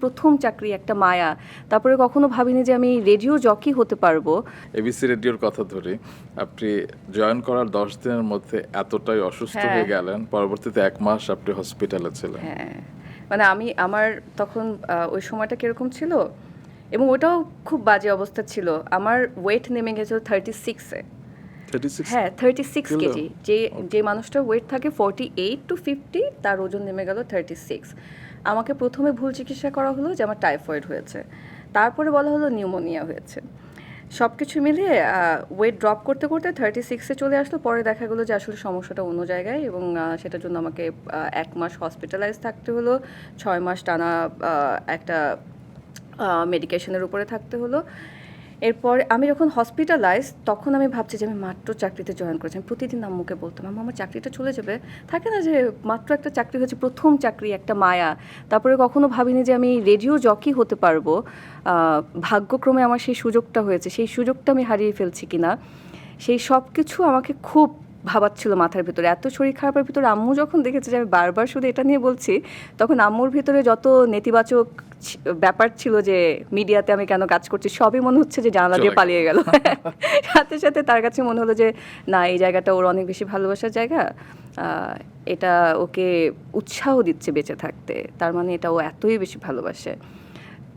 প্রথম চাকরি, একটা মায়া। তারপরে কখনো ভাবিনি যে আমি রেডিও জকি হতে পারবো। এবিসি রেডিওর কথা ধরে আপনি জয়েন করার 10 দিনের মধ্যে এতটাই অসুস্থ হ্যাঁ। হয়ে গেলেন, পরবর্তীতে 1 মাস আপনি হসপিটালে ছিলেন। হ্যাঁ, মানে আমার তখন ওই সময়টা কিরকম ছিল, এবং ওটাও খুব বাজে অবস্থা ছিল। আমার ওয়েট নেমে গেছিল 36-এ। 36 হ্যাঁ, 36 কিলো? কেজি। যে মানুষটার ওয়েট থাকে 48 to 50, তার ওজন নেমে গেল 36। আমাকে প্রথমে ভুল চিকিৎসা করা হলো যে আমার টাইফয়েড হয়েছে, তারপরে বলা হলো নিউমোনিয়া হয়েছে। সব কিছু মিলিয়ে ওয়েট ড্রপ করতে করতে 36-এ চলে আসলো। পরে দেখা গেলো যে আসলে সমস্যাটা অন্য জায়গায়, এবং সেটার জন্য আমাকে 1 মাস হসপিটালাইজ থাকতে হলো, 6 মাস টানা একটা মেডিকেশনের উপরে থাকতে হলো। এরপর আমি যখন হসপিটালাইজ, তখন আমি ভাবছি যে আমি মাত্র চাকরিতে জয়েন করেছি। আমি প্রতিদিন আম্মুকে বলতাম, আম্মু আমার চাকরিটা চলে যাবে। থাকে না যে মাত্র একটা চাকরি হয়েছে, প্রথম চাকরি, একটা মায়া। তারপরে কখনো ভাবিনি যে আমি রেডিও জকি হতে পারবো। ভাগ্যক্রমে আমার সেই সুযোগটা হয়েছে, সেই সুযোগটা আমি হারিয়ে ফেলছি কিনা, সেই সব কিছু আমাকে খুব ভাবাচ্ছিল মাথার ভিতরে। এত শরীর খারাপের ভিতরে আম্মু যখন দেখেছে যে আমি বারবার শুধু এটা নিয়ে বলছি, তখন আম্মুর ভিতরে যত নেতিবাচক ব্যাপার ছিল যে মিডিয়াতে আমি কেন কাজ করছি, সবই মনে হচ্ছে যে জানালা দিয়ে পালিয়ে গেল। সাথে সাথে তার কাছে মনে হলো যে না, এই জায়গাটা ওর অনেক বেশি ভালোবাসার জায়গা, এটা ওকে উৎসাহ দিচ্ছে বেঁচে থাকতে, তার মানে এটা ও এতই বেশি ভালোবাসে।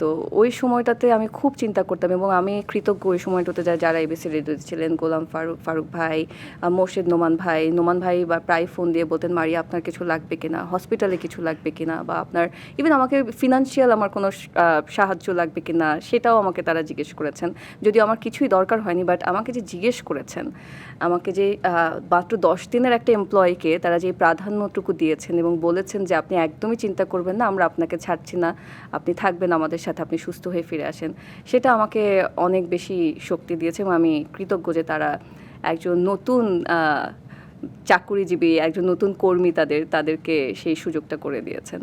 তো ওই সময়টাতে আমি খুব চিন্তা করতাম, এবং আমি কৃতজ্ঞ ওই সময়টাতে যারা এবিসি রেডিওতে ছিলেন, গোলাম ফারুক ভাই, মোর্শেদ নোমান ভাই বা প্রায় ফোন দিয়ে বলতেন, মারিয়া আপনার কিছু লাগবে কিনা, হসপিটালে কিছু লাগবে কিনা, বা আপনার ইভেন আমাকে ফিনান্সিয়াল আমার কোনো সাহায্য লাগবে কিনা, সেটাও আমাকে তারা জিজ্ঞেস করেছেন। যদিও আমার কিছুই দরকার হয়নি, বাট আমাকে যে জিজ্ঞেস করেছেন, আমাকে যে মাত্র 10 দিনের একটা এমপ্লয়িকে তারা যে প্রাধান্যটুকু দিয়েছেন এবং বলেছেন যে আপনি একদমই চিন্তা করবেন না, আমরা আপনাকে ছাড়ছি না, আপনি থাকবেন আমাদের সাথে, আপনি সুস্থ হয়ে ফিরে আসেন, সেটা আমাকে অনেক বেশি শক্তি দিয়েছে। এবং আমি কৃতজ্ঞ যে তারা একজন নতুন চাকুরিজীবী, একজন নতুন কর্মী, তাদেরকে সেই সুযোগটা করে দিয়েছেন।